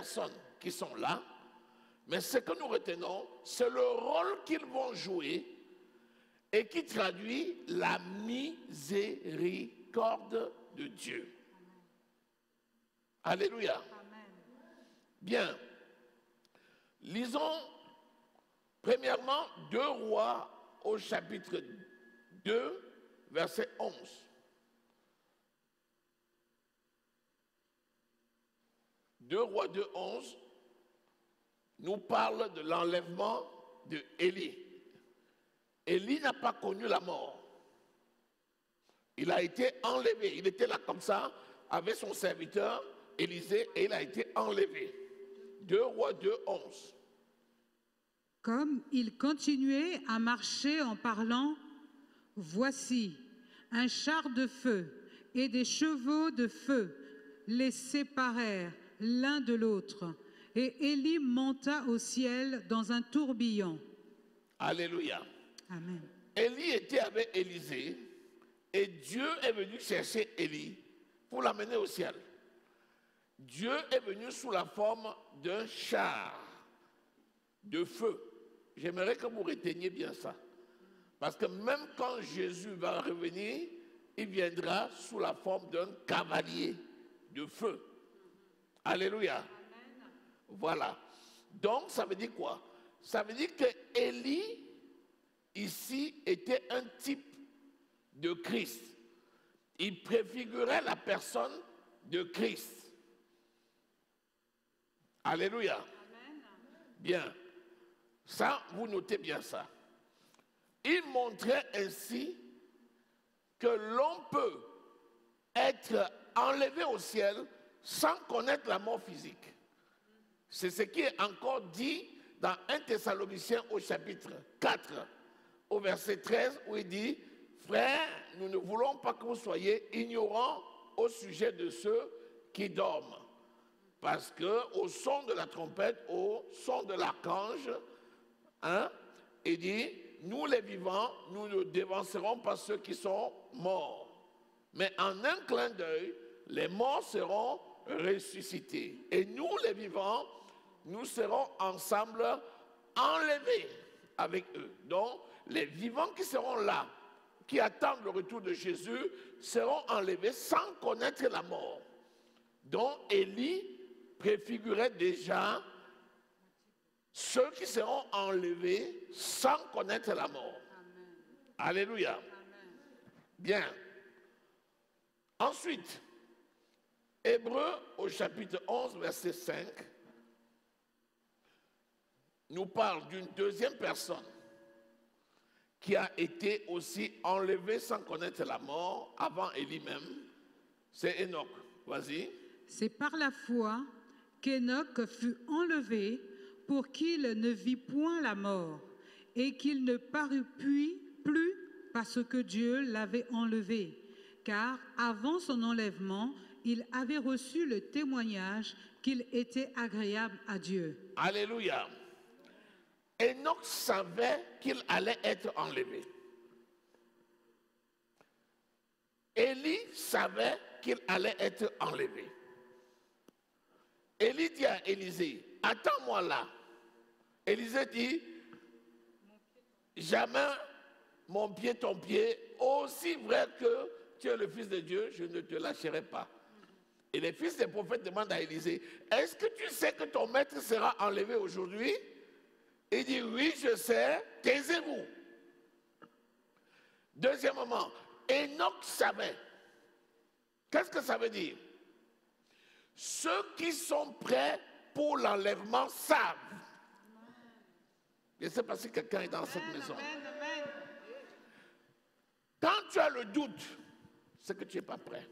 personnes qui sont là, mais ce que nous retenons, c'est le rôle qu'ils vont jouer et qui traduit la miséricorde de Dieu. Alléluia. Amen. Bien. Lisons premièrement 2 Rois au chapitre 2, verset 11. Deux Rois 2, 11 nous parle de l'enlèvement de Élie. Élie n'a pas connu la mort. Il a été enlevé. Il était là comme ça avec son serviteur Élisée et il a été enlevé. 2 Rois 2, 11. Comme il continuait à marcher en parlant, voici, un char de feu et des chevaux de feu les séparèrent l'un de l'autre. Et Élie monta au ciel dans un tourbillon. Alléluia. Amen. Élie était avec Élisée et Dieu est venu chercher Élie pour l'amener au ciel. Dieu est venu sous la forme d'un char de feu. J'aimerais que vous reteniez bien ça. Parce que même quand Jésus va revenir, il viendra sous la forme d'un cavalier de feu. Alléluia. Amen. Voilà. Donc, ça veut dire quoi? Ça veut dire que Élie, ici, était un type de Christ. Il préfigurait la personne de Christ. Alléluia. Amen. Bien. Ça, vous notez bien ça. Il montrait ainsi que l'on peut être enlevé au ciel sans connaître la mort physique. C'est ce qui est encore dit dans 1 Thessaloniciens au chapitre 4, au verset 13, où il dit « Frères, nous ne voulons pas que vous soyez ignorants au sujet de ceux qui dorment. Parce qu'au son de la trompette, au son de l'archange, il dit « Nous les vivants, nous ne dévancerons pas ceux qui sont morts. Mais en un clin d'œil, les morts seront ressuscités. Et nous, les vivants, nous serons ensemble enlevés avec eux. » Donc, les vivants qui seront là, qui attendent le retour de Jésus, seront enlevés sans connaître la mort. Donc, Élie préfigurait déjà ceux qui seront enlevés sans connaître la mort. Amen. Alléluia. Amen. Bien. Ensuite, Hébreux au chapitre 11, verset 5, nous parle d'une deuxième personne qui a été aussi enlevée sans connaître la mort avant Élie même. C'est Enoch. Vas-y. C'est par la foi qu'Enoch fut enlevé pour qu'il ne vit point la mort et qu'il ne parut plus parce que Dieu l'avait enlevé. Car avant son enlèvement, il avait reçu le témoignage qu'il était agréable à Dieu. Alléluia. Enoch savait qu'il allait être enlevé. Élie savait qu'il allait être enlevé. Élie dit à Élisée, attends-moi là. Élisée dit, jamais mon pied, ton pied, aussi vrai que tu es le Fils de Dieu, je ne te lâcherai pas. Et les fils des prophètes demandent à Élisée, est-ce que tu sais que ton maître sera enlevé aujourd'hui? Il dit, oui, je sais, taisez-vous. Deuxièmement, Enoch savait. Qu'est-ce que ça veut dire? Ceux qui sont prêts pour l'enlèvement savent. Je ne sais pas si quelqu'un est dans cette maison. Quand tu as le doute, c'est que tu n'es pas prêt.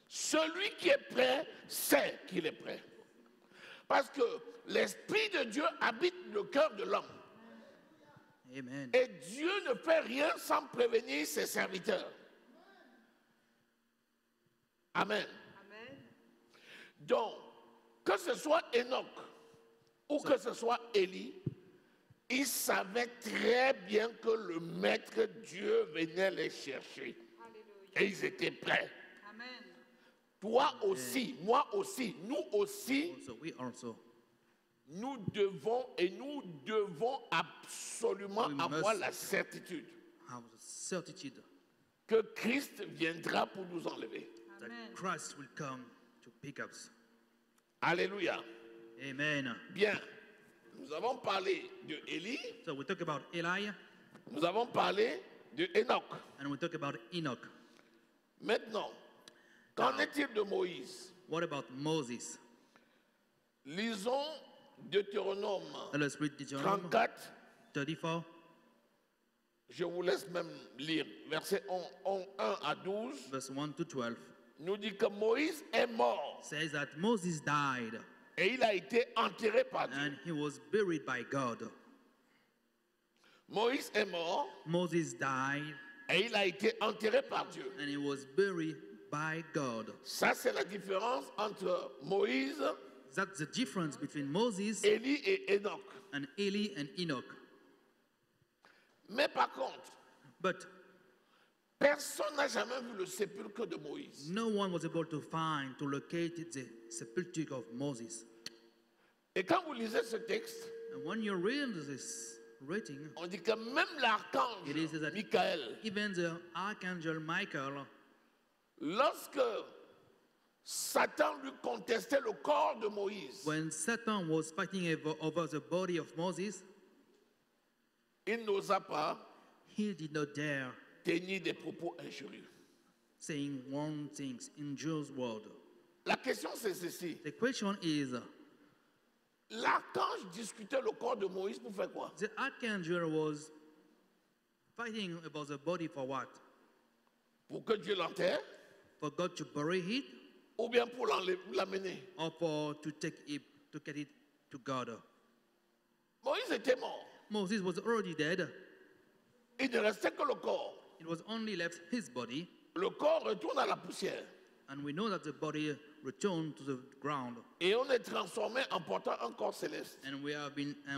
Celui qui est prêt sait qu'il est prêt. Parce que l'Esprit de Dieu habite le cœur de l'homme. Amen. Et Dieu ne fait rien sans prévenir ses serviteurs. Amen. Amen. Donc, que ce soit Enoch ou que ce soit Élie, ils savaient très bien que le Maître Dieu venait les chercher. Alléluia. Et ils étaient prêts. Amen. toi aussi, moi aussi, nous aussi, Also, we also nous devons absolument We avoir must- la certitude have the certitude que Christ viendra pour nous enlever. that Christ will come to pick us. Alléluia. Amen. Bien, nous avons parlé de Élie, So we talk about Eli nous avons parlé de Enoch. and we talk about Enoch. Maintenant, qu'en est-il de Moïse? What about Moses? Lisons Deutéronome Let us read Deuteronomy 34. 34. Je vous laisse même lire. Versets 1 à 12 Verse 1 to 12 nous dit que Moïse est mort says that Moses died et il a été enterré par Dieu. and he was buried by God. Moïse est mort Moses died et il a été enterré par Dieu. and he was buried by God. Ça, c'est la différence entre Moïse, That's the difference between Moses Élie et Enoch. and Eli and Enoch. Mais par contre, But personne n'a jamais vu le sépulcre de Moïse. no one was able to find, to locate the sepulchre of Moses. Et quand vous lisez ce texte, And when you read this writing, on dit que même l'archange it is that Michael, even the archangel Michael, lorsque Satan lui contestait le corps de Moïse, when Satan was fighting over the body of Moses, il n'osa pas he did not dare tenir des propos injurieux. saying wrong things in Jew's word. La question c'est ceci. The question is, L'archange discutait le corps de Moïse pour faire quoi? the archangel was fighting about the body for what? Pour que Dieu l'enterre For God to bury it ou bien pour l'amener? or for to take it, to get it to God? Moïse était mort. Moses was already dead. Il ne restait que le corps. It was only left his body, Le corps retourne à la poussière. and we know that the body returned to the ground, Et on est transformé en portant un corps céleste. and we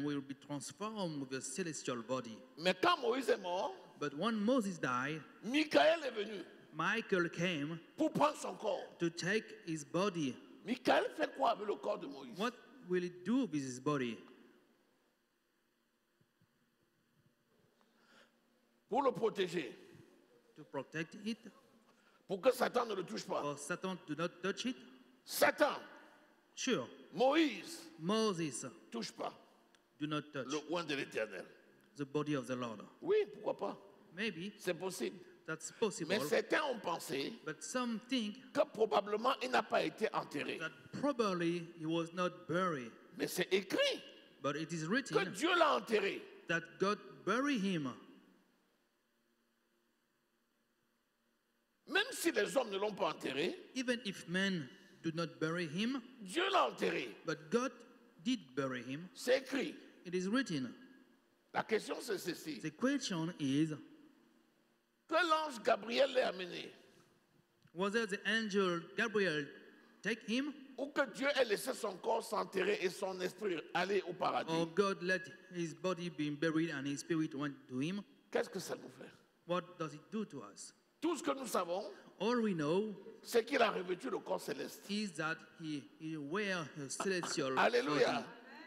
will be transformed with a celestial body. Mais quand Moïse est mort, But when Moses died, Michael est venu Michael came pour prendre son corps. to take his body. Michael fait quoi avec le corps de Moïse? What will he do with his body? Pour le protéger, To protect it, pour que Satan ne le touche pas. for Satan to not touch it? Satan, Sure. Moïse, Moses touche pas do not touch le oint de l'Éternel. the body of the Lord. Oui, pourquoi pas? Maybe C'est possible. that's possible, Mais certains ont pensé but some think que probablement il n'a pas été enterré. that probably he was not buried. Mais c'est écrit But it is que written Dieu l'a enterré. that God buried him. Même si les hommes ne l'ont pas enterré, Even if men do not bury him, Dieu l'a enterré. but God did bury him. C'est écrit. It is written. La question c'est ceci. The question is, Que l'ange Gabriel l'ait amené was it the angel Gabriel take him, ou que Dieu ait laissé son corps s'enterrer et son esprit aller au paradis? or God let his body be buried and his spirit went to him? Qu'est-ce que ça nous fait? What does it do to us? Tout ce que nous savons, All we know c'est qu'il a revêtu le corps céleste. is that he wear a celestial Alléluia.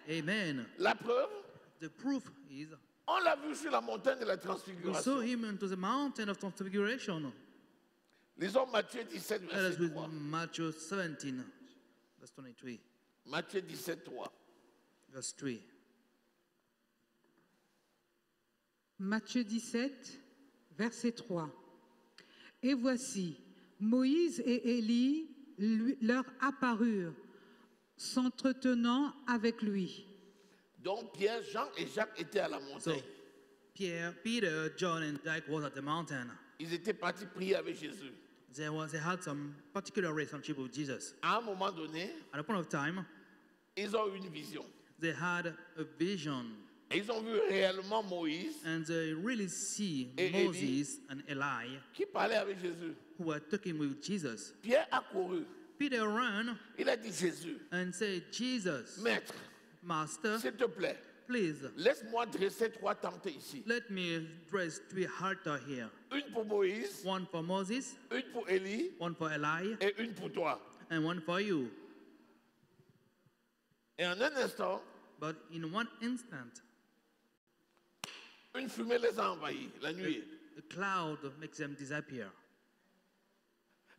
body. Amen. La preuve, The proof is on l'a vu sur la montagne de la we saw transfiguration. him into the mountain of transfiguration. Lisons Matthieu 17, Let us verset read 3. Matthew 17, verse 23, Matthieu 17, 3. verse 3. Matthieu 17, verset 3. Et voici, Moïse et Élie leur apparurent, s'entretenant avec lui. Donc Pierre, Jean et Jacques étaient à la So montagne. Peter, John, and Jack was at the mountain. Ils étaient partis prier avec Jésus. They had some particular relationship with Jesus. À un moment donné, At a point of time, ils ont eu une vision. they had a vision, Et ils ont vu réellement Moïse and they really see Et Moses and Eli qui parlait avec Jésus. who were talking with Jesus. Pierre a couru. Peter ran Il a dit Jésus, and said, Jesus, Maître, Master, s'il te plaît, please, laisse-moi dresser 3 tentes ici. let me dress 3 altars here. Une pour Moïse, One for Moses, une pour Élie one for Eli, et une pour toi. and one for you. Et en un instant, But in one instant, une fumée les a envahis, la nuée. a cloud makes them disappear.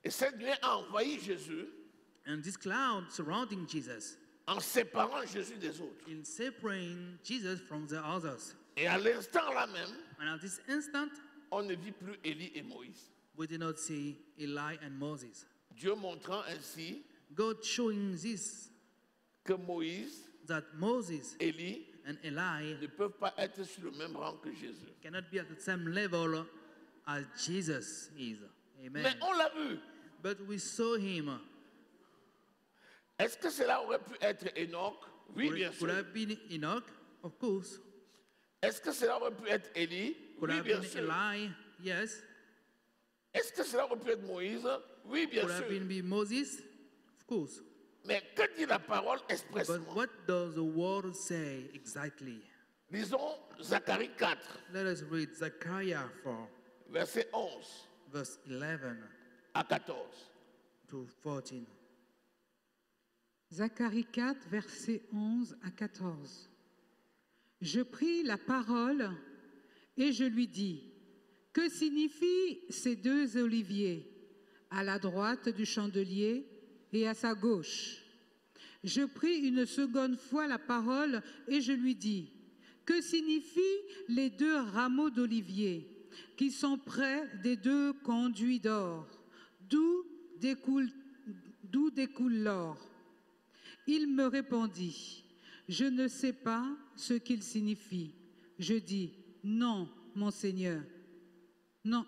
Et cette nuée a envahi Jésus And this cloud surrounding Jesus, en séparant Jésus des autres. in separating Jesus from the others. Et à l'instant là même, And at this instant, on ne vit plus Élie et Moïse. we did not see Eli and Moses. Dieu montrant ainsi God showing this, que Moïse, that Moses Élie and Eli ne peuvent pas être sur le même rang que Jésus. cannot be at the same level as Jesus is. Amen. Mais on l'a vu. But we saw him. Est-ce que cela aurait pu être Enoch? Oui, bien Could sûr. have been Enoch, of course. Est-ce que cela aurait pu être Élie? Could Oui, have bien been sûr. Eli, yes. Est-ce que cela aurait pu être Moïse? Oui, bien Could have sûr. been Moses, of course. Mais que dit la parole But expressément? what does the word say exactly? Lisons Zacharie 4, Let us read Zechariah 4, verset 11 verse 11 à 14. to 14. Zacharie 4, versets 11 à 14. Je pris la parole et je lui dis, que signifient ces 2 oliviers à la droite du chandelier et à sa gauche? Je pris une seconde fois la parole et je lui dis, que signifient les 2 rameaux d'olivier qui sont près des 2 conduits d'or? D'où découle l'or? Il me répondit, je ne sais pas ce qu'ils signifient. Je dis, non, mon Seigneur. Non,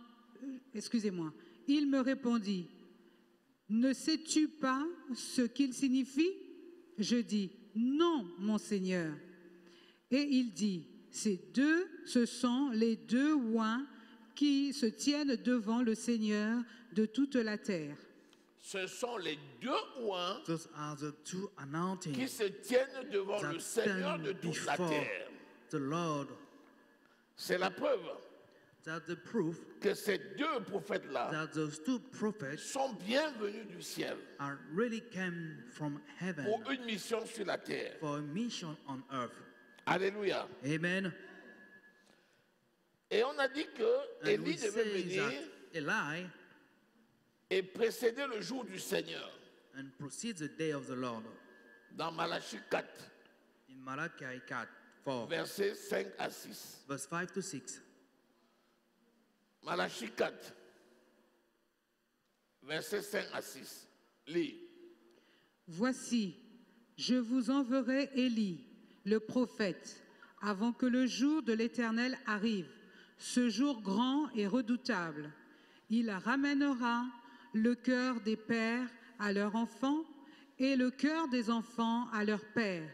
excusez-moi. Il me répondit, ne sais-tu pas ce qu'ils signifient? Je dis, non, mon Seigneur. Et il dit, ce sont les 2 oins qui se tiennent devant le Seigneur de toute la terre. Ce sont les 2 oins Those are the 2 anointings qui se tiennent devant le that Seigneur de stand toute la before terre. the Lord. C'est la preuve That's the proof que ces 2 prophètes-là that those 2 prophets sont bien venus du ciel are really came from heaven pour une mission sur la terre. for a mission on earth. Alléluia. Amen. Et on a dit que And we Élie devait say venir that Eli et précéder le jour du Seigneur. and proceeds the day of the Lord Dans Malachie 4, in Malachi 4, versets 5 à 6. verse 5 to 6. Malachie 4, versets 5 à 6. Lis. Voici, je vous enverrai Élie, le prophète, avant que le jour de l'Éternel arrive, ce jour grand et redoutable. Il ramènera le cœur des pères à leurs enfants et le cœur des enfants à leurs pères,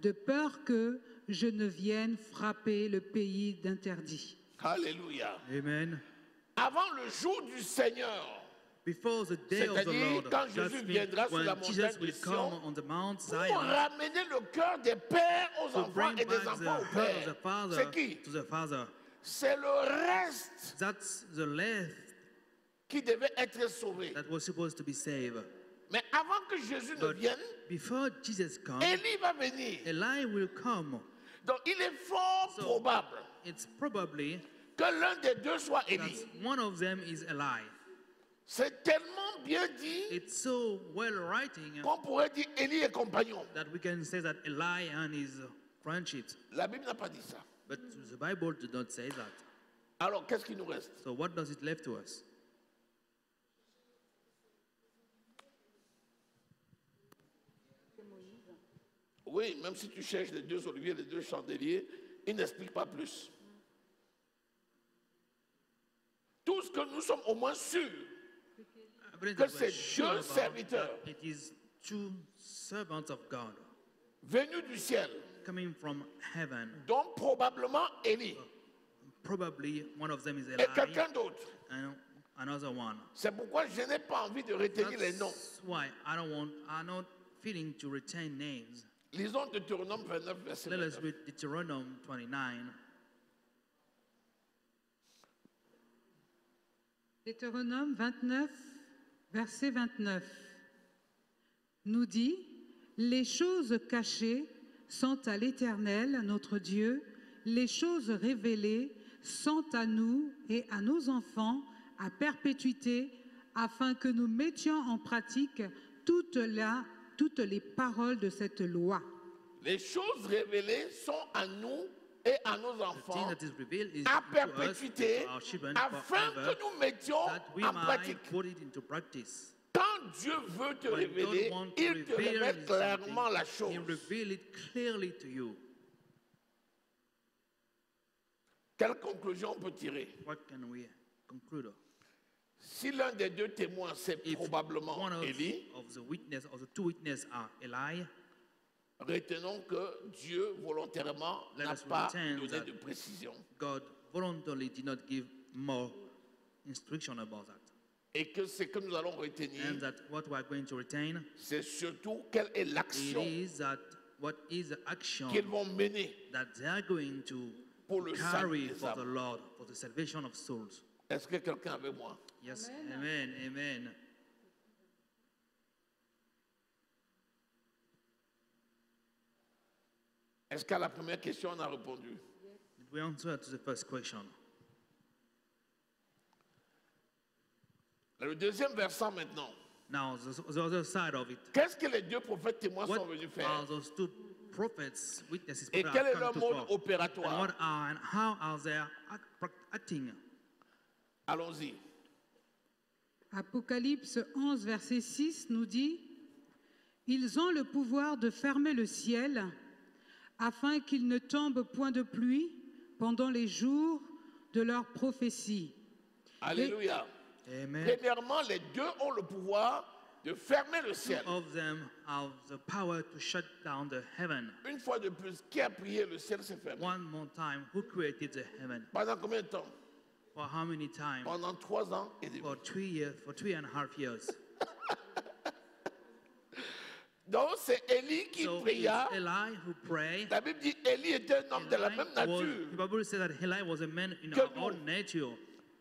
de peur que je ne vienne frapper le pays d'interdit. Alléluia. Amen. Avant le jour du Seigneur, Before the day of the c'est-à-dire Lord, quand that Jésus means viendra sur la when Jesus montagne de will come Sion, on the Mount pour Zion ramener le cœur des pères aux to enfants bring et des back the enfants aux heart of pères. the Father C'est qui? to the Father. C'est le reste That's the left qui devait être sauvé. that was supposed to be saved. Mais avant que Jésus ne But vienne, before Jesus comes, Élie va venir. Eli will come. Donc il est fort So, probable It's probably que l'un des 2 soit that Élie. one of them is Eli. C'est tellement bien dit It's so well writing qu'on pourrait dire Élie et compagnon. that we can say that Eli and his friendships. La Bible n'a pas dit ça. But the Bible did not say that. Alors qu'est-ce qui nous reste? So what does it left to us? Oui, même si tu cherches les 2 oliviers, les 2 chandeliers, il n'explique pas plus. Tout ce que nous sommes au moins sûrs, I believe que that we're ces sure 2 about serviteurs that it is 2 servants of God venus du ciel, coming from heaven. dont probablement Élie Probably one of them is et Eli quelqu'un d'autre. and another one. C'est pourquoi je n'ai pas envie de retenir les noms. That's why I'm not feeling to retain names. Lisons Deutéronome 29, verset Let us 29. read Deuteronomy 29. Deutéronome 29, verset 29, nous dit « Les choses cachées sont à l'Éternel, notre Dieu, les choses révélées sont à nous et à nos enfants à perpétuité, afin que nous mettions en pratique toutes les paroles de cette loi. » Les choses révélées sont à nous et à nos The thing enfants that is revealed is à to us, perpétuité, to our children afin forever, que nous mettions that we en might pratique. put it into practice. Quand Dieu veut te When révéler, God wants to il te reveal révèle clairement la something, He chose. reveals it clearly to you. Quelle conclusion on peut tirer? What can we conclude? Si l'un des deux témoins, c'est If probablement one Élie, of the witness or the two witnesses are Eli, retenons que Dieu volontairement Let n'a us pas retain donné that de précision. God voluntarily did not give more instruction about that. Et que ce que nous allons retenir, And that what we are going to retain, c'est surtout quelle est it l'action is that what is the action qu'ils vont mener that they are going to pour le salut carry des for the âmes. Lord, for the salvation of souls. Est-ce que quelqu'un avec moi? Yes, amen, amen. Est-ce qu'à la première question, on a répondu? Did we answer to the first question? Le deuxième versant maintenant. Now, the other side of it. Qu'est-ce que les deux prophètes témoins What sont venus are faire? those two prophets, witnesses, Et that quel est have leur come to mode forth? opératoire? And what are and how are they acting? Allons-y. Apocalypse 11, verset 6 nous dit « Ils ont le pouvoir de fermer le ciel afin qu'il ne tombe point de pluie pendant les jours de leur prophétie. » Alléluia. Amen. Premièrement, les deux ont le pouvoir de fermer le Two ciel. of them have the power to shut down the heaven. Une fois de plus, qui a prié, le ciel s'est fermé. One more time, who created the heaven? Pendant combien de temps? For how many times? Pendant 3 ans et demi. For 3 years, for 3.5 years. Donc c'est Élie qui So pria. it's Eli who prayed. La Bible dit Élie était un homme de la même nature. The Bible says that Eli was a man in Que our nous. own nature.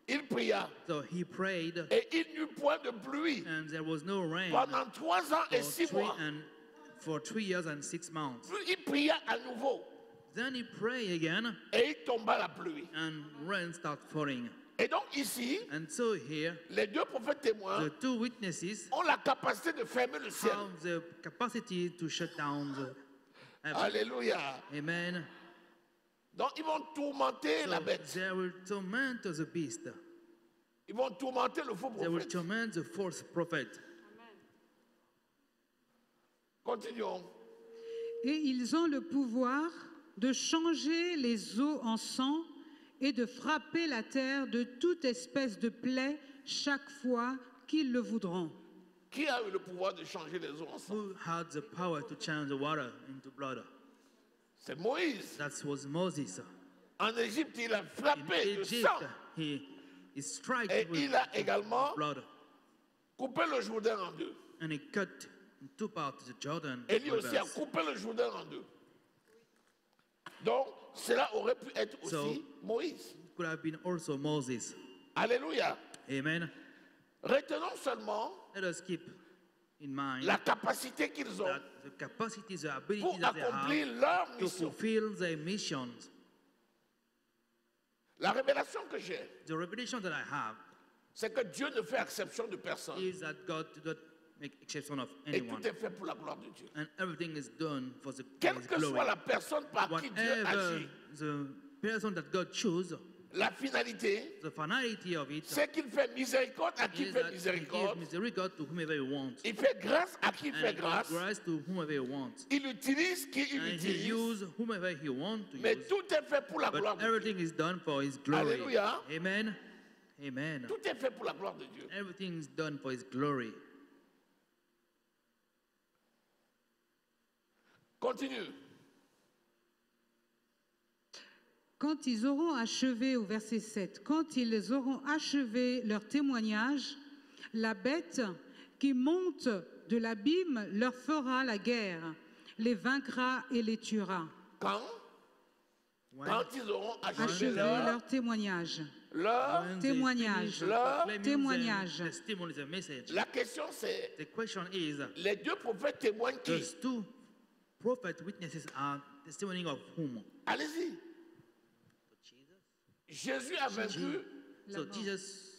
Il pria So he prayed, et il n'eut point de pluie and there was no rain pendant 3 ans et 6 mois. for 3 years and 6 months. Puis il pria à nouveau Then he prayed again, et il tomba la pluie. and rain started falling. Et donc ici, And so here, les deux prophètes témoins the two witnesses ont la capacité de fermer le ciel. have the capacity to shut down the heaven. Alléluia. Amen. Donc ils vont tourmenter So la bête. they will torment the beast. Ils vont tourmenter le faux They will prophète. torment the false prophet. Continuons. Et ils ont le pouvoir de changer les eaux en sang et de frapper la terre de toute espèce de plaie chaque fois qu'ils le voudront. Qui a eu le pouvoir de changer les eaux ensemble? Who had the power to change the water into blood? C'est Moïse. That was Moses. En Égypte, il a In frappé le Egypt, sang he struck et with il a également blood, coupé le Jourdain en deux. and he cut in two parts the Jordan Élie aussi a rivers. coupé le Jourdain en deux. Donc, cela aurait pu être aussi So- Moïse. Could have been also Moses. Alléluia. Amen. Retenons seulement Let us keep in mind la capacité qu'ils ont that the capacities, the pour abilities that they accomplir have leur to mission. fulfill their missions. La révélation que j'ai, The revelation that I have c'est que Dieu ne fait exception de personne. is that God did not make exception of Et anyone. tout est fait pour la gloire de Dieu. And everything is done for the for Quelle His que soit glory. la personne par qui Dieu Whatever agit, the person that God chose, la finalité, the finality of it c'est qu'il fait miséricorde à qui is fait that He miséricorde. gives miséricorde to whomever He wants. Il fait grâce à qui And fait He gives grâce. grace to whomever He wants. Il utilise qui il And He utilise. uses whomever He wants to Mais use. tout est fait pour la gloire But de Dieu. everything is done for His glory. Alléluia. Amen. Amen. Tout est fait pour la gloire de Dieu. Everything is done for His glory. Continue. Quand ils auront achevé, au verset 7, quand ils auront achevé leur témoignage, la bête qui monte de l'abîme leur fera la guerre. les vaincra et les tuera. Quand ils auront achevé Achevé leur témoignage. leur Témoignage. Témoignage. La question c'est, The question is, les deux prophètes témoignent qui? those two prophet witnesses are testimony of whom? Allez-y. Jésus a vaincu So Jesus